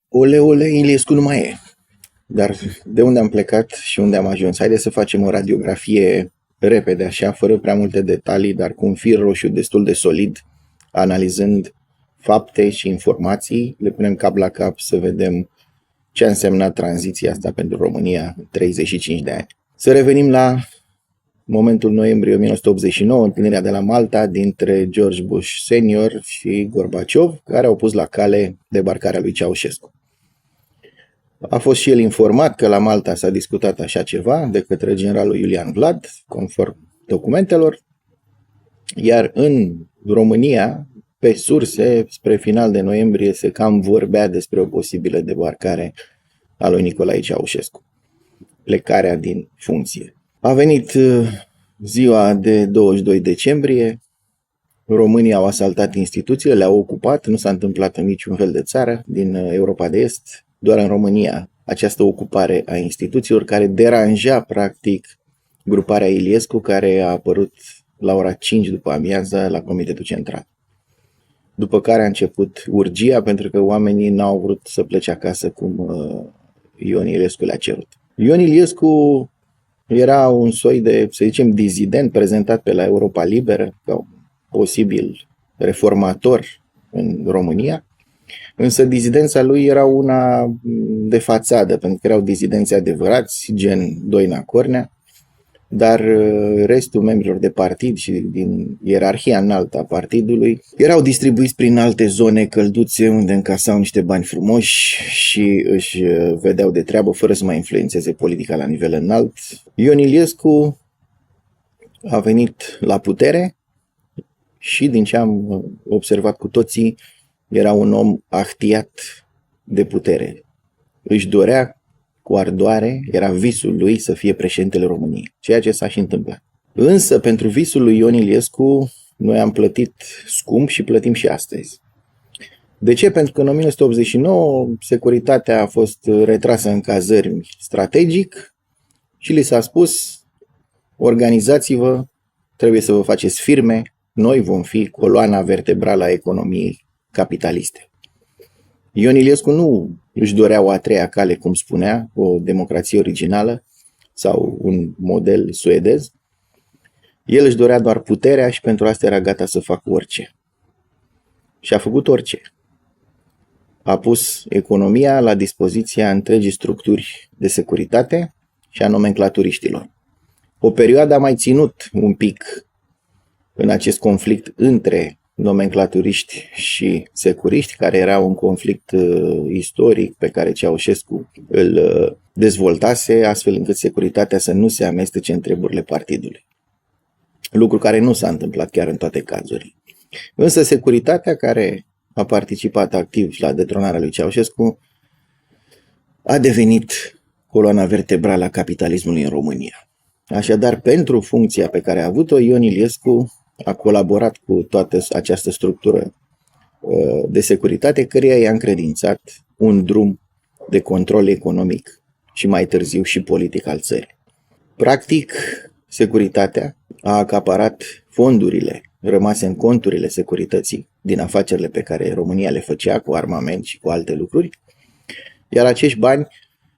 Ole, ole, Iliescu nu mai e. Dar de unde am plecat și unde am ajuns? Haideți să facem o radiografie repede, așa, fără prea multe detalii, dar cu un fir roșu destul de solid, analizând fapte și informații, le punem cap la cap să vedem ce a însemnat tranziția asta pentru România în 35 de ani. Să revenim la momentul noiembrie 1989, întâlnirea de la Malta dintre George Bush senior și Gorbaciov, care au pus la cale debarcarea lui Ceaușescu. A fost și el informat că la Malta s-a discutat așa ceva de către generalul Iulian Vlad, conform documentelor, iar în România, pe surse, spre final de noiembrie, se cam vorbea despre o posibilă debarcare a lui Nicolae Ceaușescu, plecarea din funcție. A venit ziua de 22 decembrie, românii au asaltat instituțiile, le-au ocupat, nu s-a întâmplat în niciun fel de țară din Europa de Est, doar în România această ocupare a instituțiilor care deranja practic gruparea Iliescu, care a apărut la ora 5 după amiază la Comitetul Central. După care a început urgia pentru că oamenii n-au vrut să plece acasă cum Ion Iliescu le-a cerut. Ion Iliescu era un soi de, să zicem, dizident prezentat pe la Europa Liberă ca un posibil reformator în România, însă dizidența lui era una de fațadă, pentru că erau dizidenți adevărați, gen Doina Cornea, dar restul membrilor de partid și din ierarhia înaltă a partidului erau distribuiți prin alte zone călduțe unde încasau niște bani frumoși și își vedeau de treabă fără să mai influențeze politica la nivel înalt. Ion Iliescu a venit la putere și, din ce am observat cu toții, era un om ahtiat de putere. Își dorea cu ardoare, era visul lui să fie președintele României, ceea ce s-a și întâmplat. Însă, pentru visul lui Ion Iliescu, noi am plătit scump și plătim și astăzi. De ce? Pentru că în 1989 securitatea a fost retrasă în cazărmi strategic și li s-a spus: organizați-vă, trebuie să vă faceți firme, noi vom fi coloana vertebrală a economiei capitaliste. Ion Iliescu nu își dorea o a treia cale, cum spunea, o democrație originală sau un model suedez. El își dorea doar puterea și pentru asta era gata să facă orice. Și a făcut orice. A pus economia la dispoziția întregii structuri de securitate și a nomenclaturiștilor. O perioadă a mai ținut un pic în acest conflict între nomenclaturiști și securiști, care era un conflict istoric pe care Ceaușescu îl dezvoltase, astfel încât securitatea să nu se amestece în treburile partidului. Lucru care nu s-a întâmplat chiar în toate cazurile. Însă securitatea, care a participat activ la detronarea lui Ceaușescu, a devenit coloana vertebrală a capitalismului în România. Așadar, pentru funcția pe care a avut-o, Ion Iliescu a colaborat cu toată această structură de securitate, căreia i-a încredințat un drum de control economic și mai târziu și politic al țării. Practic, securitatea a acaparat fondurile rămase în conturile securității din afacerile pe care România le făcea cu armament și cu alte lucruri, iar acești bani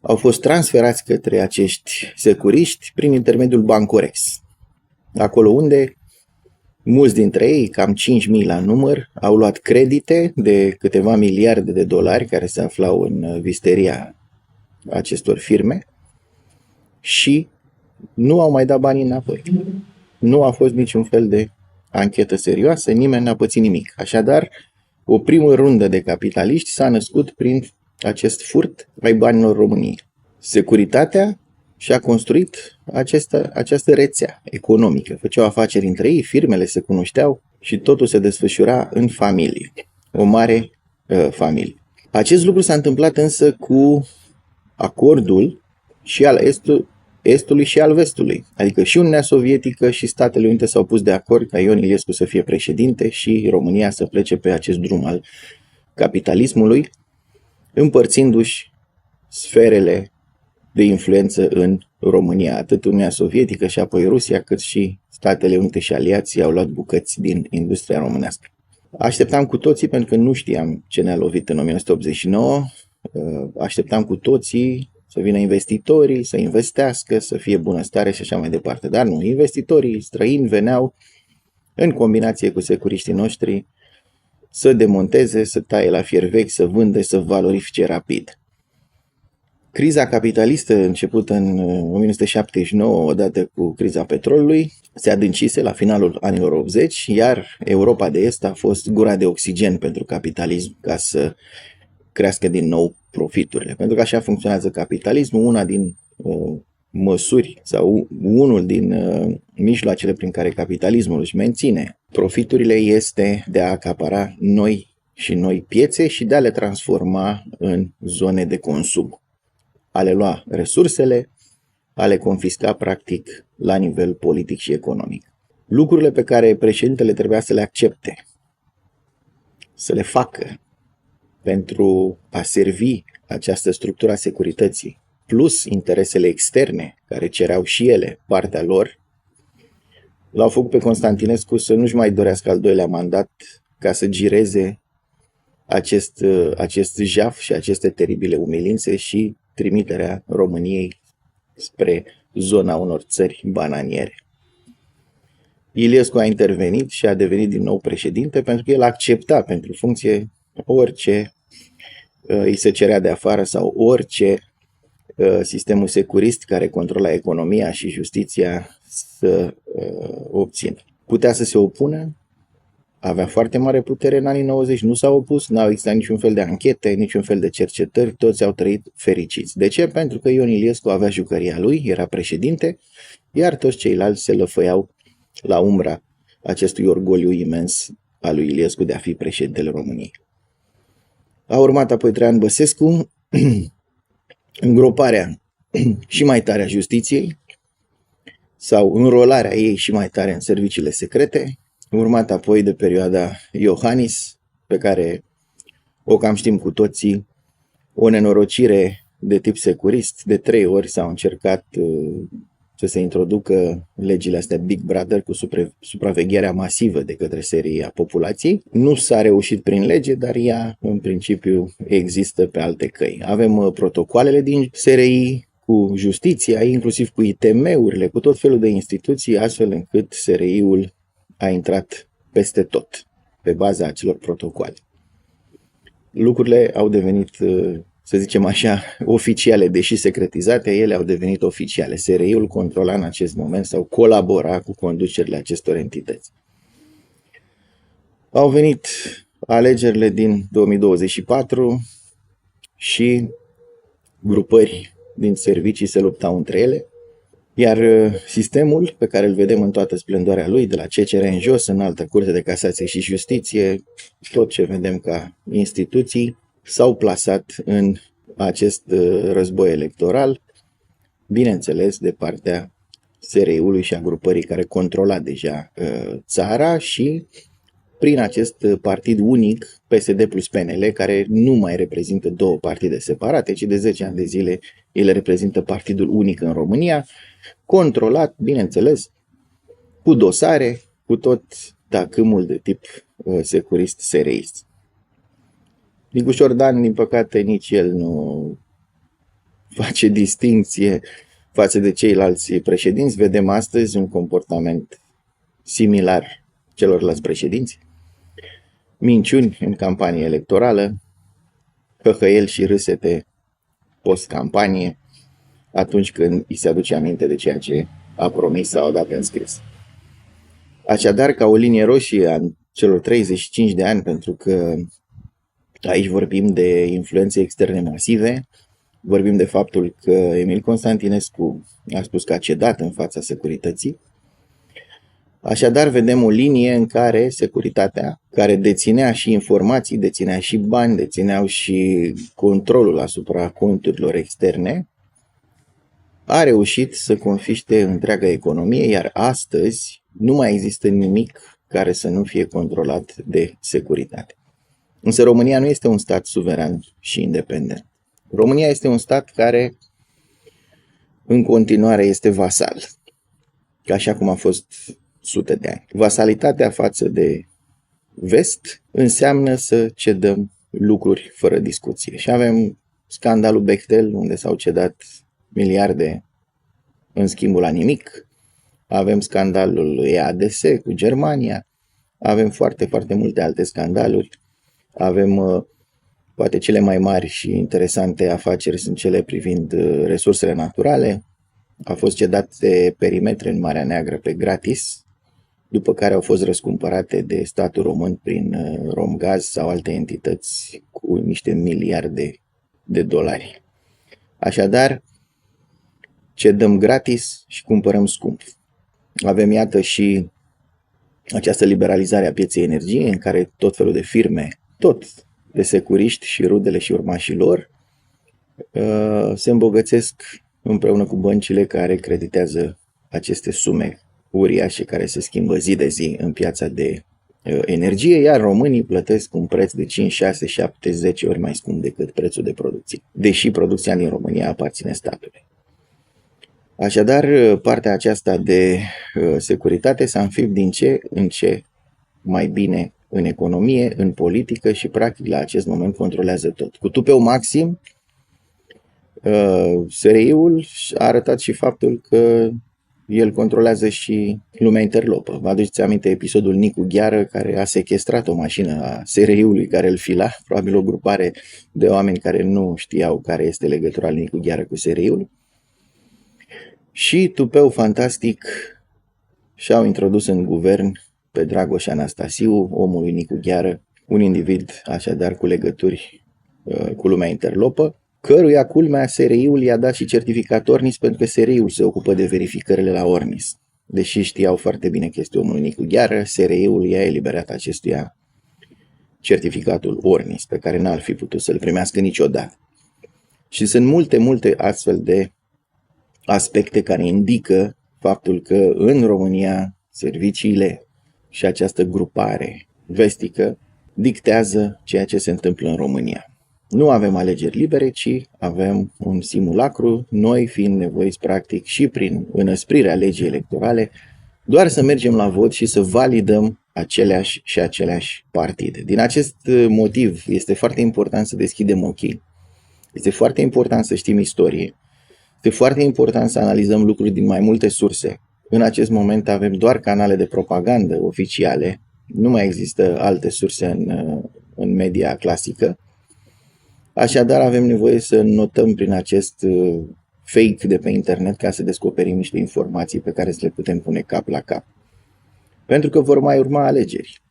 au fost transferați către acești securiști prin intermediul Bancorex, acolo unde mulți dintre ei, cam 5.000 la număr, au luat credite de câteva miliarde de dolari care se aflau în visteria acestor firme și nu au mai dat banii înapoi. Nu a fost niciun fel de anchetă serioasă, nimeni n-a pățit nimic. Așadar, o primă rundă de capitaliști s-a născut prin acest furt ai banilor României. Securitatea și-a construit această rețea economică. Făceau afaceri între ei, firmele se cunoșteau și totul se desfășura în familie. O mare familie. Acest lucru s-a întâmplat însă cu acordul și al Estului și al Vestului. Adică și Uniunea Sovietică și Statele Unite s-au pus de acord ca Ion Iliescu să fie președinte și România să plece pe acest drum al capitalismului, împărțindu-și sferele de influență în România. Atât Uniunea Sovietică și apoi Rusia, cât și Statele Unite și aliații au luat bucăți din industria românească. Așteptam cu toții, pentru că nu știam ce ne-a lovit în 1989, Așteptam cu toții să vină investitorii, să investească, să fie bunăstare și așa mai departe. Dar nu, investitorii străini veneau în combinație cu securiștii noștri să demonteze, să taie la fier vechi, să vândă, să valorifice rapid. Criza capitalistă începută în 1979, odată cu criza petrolului, se adâncise la finalul anilor 80, iar Europa de Est a fost gura de oxigen pentru capitalism ca să crească din nou profiturile. Pentru că așa funcționează capitalismul, una din măsuri sau unul din mijloacele prin care capitalismul își menține profiturile este de a acapara noi și noi piețe și de a le transforma în zone de consum. A le lua resursele, a le confisca practic la nivel politic și economic. Lucrurile pe care președintele trebuia să le accepte, să le facă pentru a servi această structură a securității, plus interesele externe, care cereau și ele partea lor, l-au făcut pe Constantinescu să nu-și mai dorească al doilea mandat ca să gireze acest jaf și aceste teribile umilințe și trimiterea României spre zona unor țări bananiere. Iliescu a intervenit și a devenit din nou președinte pentru că el accepta pentru funcție orice îi se cerea de afară sau orice sistemul securist care controla economia și justiția să obțină. Putea să se opună, avea foarte mare putere în anii 90, nu s-a opus, n-au existat niciun fel de anchete, niciun fel de cercetări, toți au trăit fericiți. De ce? Pentru că Ion Iliescu avea jucăria lui, era președinte, iar toți ceilalți se lăfăiau la umbra acestui orgoliu imens al lui Iliescu de a fi președintele României. A urmat apoi Traian Băsescu, îngroparea și mai tare a justiției sau înrolarea ei și mai tare în serviciile secrete, urmat apoi de perioada Iohannis, pe care o cam știm cu toții, o nenorocire de tip securist. De 3 ori s-au încercat să se introducă legile astea Big Brother cu supravegherea masivă de către SRI a populației. Nu s-a reușit prin lege, dar ea în principiu există pe alte căi. Avem protocoalele din SRI cu justiția, inclusiv cu ITM-urile, cu tot felul de instituții, astfel încât SRI-ul a intrat peste tot pe baza acelor protocoale. Lucrurile au devenit, să zicem așa, oficiale, deși secretizate, ele au devenit oficiale. SRI-ul controla în acest moment sau colabora cu conducerile acestor entități. Au venit alegerile din 2024 și grupări din servicii se luptau între ele, iar sistemul pe care îl vedem în toată splendoarea lui, de la CCR în jos, în altă Curte de Casație și Justiție, tot ce vedem ca instituții, s-au plasat în acest război electoral, bineînțeles de partea SRI-ului și a grupării care controla deja țara și prin acest partid unic, PSD plus PNL, care nu mai reprezintă două partide separate, ci de 10 ani de zile ele reprezintă partidul unic în România, controlat, bineînțeles, cu dosare, cu tot tacâmul de tip securist SRI-ist. Nicușor Dan, din păcate, nici el nu face distinție față de ceilalți președinți. Vedem astăzi un comportament similar celorlalți președinți. Minciuni în campanie electorală, hăhăieli și râsete post-campanie, atunci când îi se aduce aminte de ceea ce a promis sau a dat în scris. Așadar, ca o linie roșie a celor 35 de ani, pentru că aici vorbim de influențe externe masive, vorbim de faptul că Emil Constantinescu a spus că a cedat în fața securității. Așadar, vedem o linie în care securitatea, care deținea și informații, deținea și bani, dețineau și controlul asupra conturilor externe, a reușit să confiște întreaga economie, iar astăzi nu mai există nimic care să nu fie controlat de securitate. Însă România nu este un stat suveran și independent. România este un stat care în continuare este vasal, așa cum a fost sute de ani. Vasalitatea față de vest înseamnă să cedăm lucruri fără discuție. Și avem scandalul Bechtel, unde s-au cedat miliarde în schimbul la nimic. Avem scandalul EADS cu Germania. Avem foarte, foarte multe alte scandaluri. Avem poate cele mai mari și interesante afaceri sunt cele privind resursele naturale. Au fost cedate perimetre în Marea Neagră pe gratis, după care au fost răscumpărate de statul român prin Romgaz sau alte entități cu niște miliarde de dolari. Așadar, cedăm gratis și cumpărăm scump. Avem, iată, și această liberalizare a pieței energiei, în care tot felul de firme, tot de securiști și rudele și urmașii lor, se îmbogățesc împreună cu băncile care creditează aceste sume uriașe care se schimbă zi de zi în piața de energie, iar românii plătesc un preț de 5, 6, 7, 10 ori mai scump decât prețul de producție, deși producția din România aparține statului. Așadar, partea aceasta de securitate s-a înfipt din ce în ce mai bine în economie, în politică și practic la acest moment controlează tot. Cu tupeu maxim, SRI-ul a arătat și faptul că el controlează și lumea interlopă. Vă aduceți aminte episodul Nicu Gheară, care a sechestrat o mașină a SRI-ului care îl fila, probabil o grupare de oameni care nu știau care este legătura lui Nicu Gheară cu SRI-ul. Și tupeu fantastic și-au introdus în guvern pe Dragoș Anastasiu, omul lui Nicu Gheară, un individ așadar cu legături cu lumea interlopă, căruia culmea SRI-ul i-a dat și certificat Ornis pentru că SRI-ul se ocupă de verificările la Ornis. Deși știau foarte bine că este omul lui Nicu Gheară, SRI-ul i-a eliberat acestuia certificatul Ornis, pe care n-ar fi putut să-l primească niciodată. Și sunt multe, multe astfel de aspecte care indică faptul că în România serviciile și această grupare vestică dictează ceea ce se întâmplă în România. Nu avem alegeri libere, ci avem un simulacru, noi fiind nevoiți practic și prin înăsprirea legii electorale, doar să mergem la vot și să validăm aceleași partide. Din acest motiv este foarte important să deschidem ochii, este foarte important să știm istorie, este foarte important să analizăm lucruri din mai multe surse. În acest moment avem doar canale de propagandă oficiale, nu mai există alte surse în media clasică. Așadar avem nevoie să notăm prin acest fake de pe internet ca să descoperim niște informații pe care să le putem pune cap la cap. Pentru că vor mai urma alegeri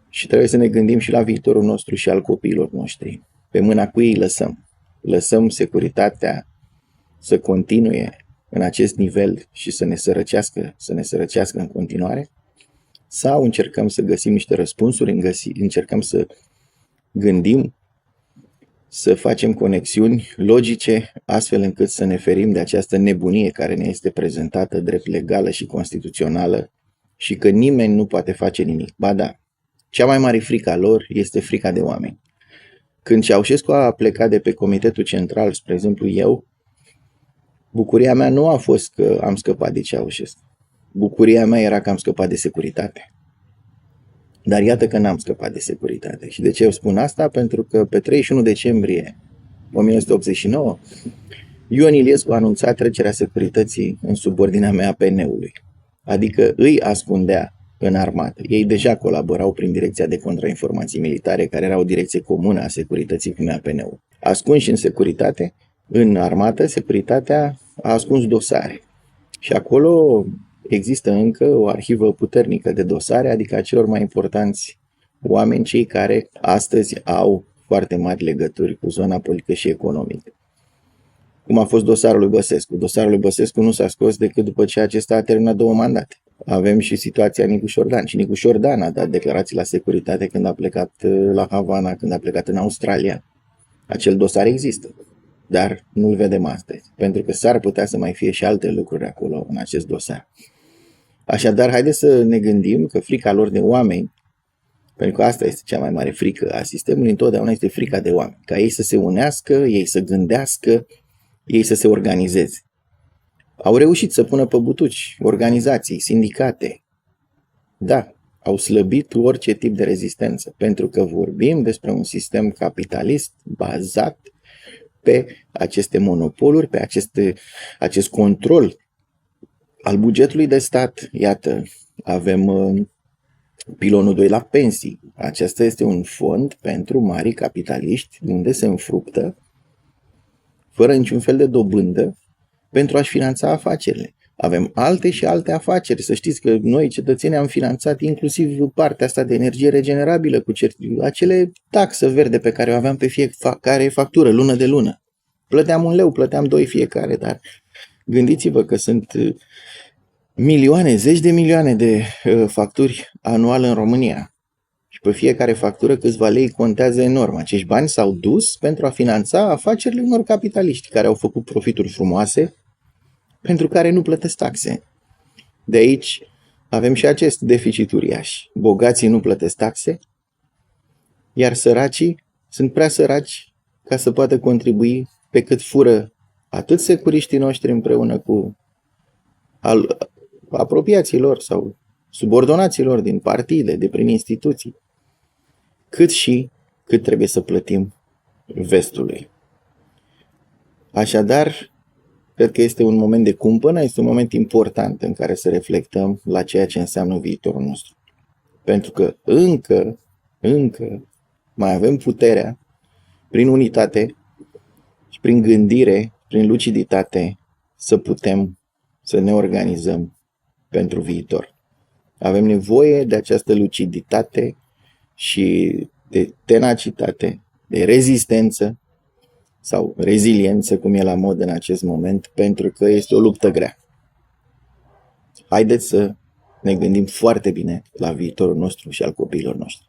și trebuie să ne gândim și la viitorul nostru și al copiilor noștri. Pe mâna cui îi lăsăm? Lăsăm securitatea să continue în acest nivel și să ne sărăcească în continuare? Sau încercăm să găsim niște răspunsuri, încercăm să gândim, să facem conexiuni logice, astfel încât să ne ferim de această nebunie care ne este prezentată drept legală și constituțională și că nimeni nu poate face nimic. Ba da, cea mai mare frică a lor este frica de oameni. Când Ceaușescu a plecat de pe Comitetul Central, spre exemplu eu, bucuria mea nu a fost că am scăpat de Ceaușescu. Bucuria mea era că am scăpat de securitate. Dar iată că n-am scăpat de securitate. Și de ce eu spun asta? Pentru că pe 31 decembrie 1989, Ion Iliescu a anunțat trecerea securității în subordinea MAPN-ului. Adică îi ascundea în armată. Ei deja colaborau prin Direcția de Contrainformații Militare, care era o direcție comună a securității cu MAPN-ul. Ascunși în securitate, în armată, securitatea a ascuns dosare. Și acolo există încă o arhivă puternică de dosare, adică a celor mai importanți oameni, cei care astăzi au foarte mari legături cu zona politică și economică. Cum a fost dosarul lui Băsescu. Dosarul lui Băsescu nu s-a scos decât după ce acesta a terminat 2 mandate. Avem și situația Nicu Șordan. Și Nicu Șordan a dat declarații la securitate când a plecat la Havana, când a plecat în Australia. Acel dosar există, dar nu-l vedem astăzi, pentru că s-ar putea să mai fie și alte lucruri acolo în acest dosar. Așadar, haideți să ne gândim că frica lor de oameni, pentru că asta este cea mai mare frică a sistemului, întotdeauna este frica de oameni. Ca ei să se unească, ei să gândească, ei să se organizeze. Au reușit să pună pe butuci organizații, sindicate. Da, au slăbit orice tip de rezistență, pentru că vorbim despre un sistem capitalist bazat pe aceste monopoluri, pe acest control al bugetului de stat. Iată, avem pilonul 2 la pensii. Acesta este un fond pentru mari capitaliști unde se înfruptă fără niciun fel de dobândă pentru a-și finanța afacerile. Avem alte și alte afaceri. Să știți că noi, cetățenii, am finanțat inclusiv partea asta de energie regenerabilă cu acele taxe verde pe care o aveam pe fiecare factură, lună de lună. Plăteam 1 leu, plăteam 2 fiecare, dar gândiți-vă că sunt milioane, zeci de milioane de facturi anual în România. Și pe fiecare factură câțiva lei contează enorm. Acești bani s-au dus pentru a finanța afacerile unor capitaliști care au făcut profituri frumoase pentru care nu plătesc taxe. De aici avem și acest deficit uriaș. Bogații nu plătesc taxe, iar săracii sunt prea săraci ca să poată contribui pe cât fură atât securiștii noștri împreună cu apropiații lor sau subordonații lor din partide, de prin instituții, cât trebuie să plătim vestului. Așadar, cred că este un moment de cumpănă, este un moment important în care să reflectăm la ceea ce înseamnă viitorul nostru. Pentru că încă mai avem puterea, prin unitate și prin gândire, prin luciditate, să putem să ne organizăm pentru viitor. Avem nevoie de această luciditate și de tenacitate, de rezistență sau reziliență, cum e la mod în acest moment, pentru că este o luptă grea. Haideți să ne gândim foarte bine la viitorul nostru și al copiilor noștri.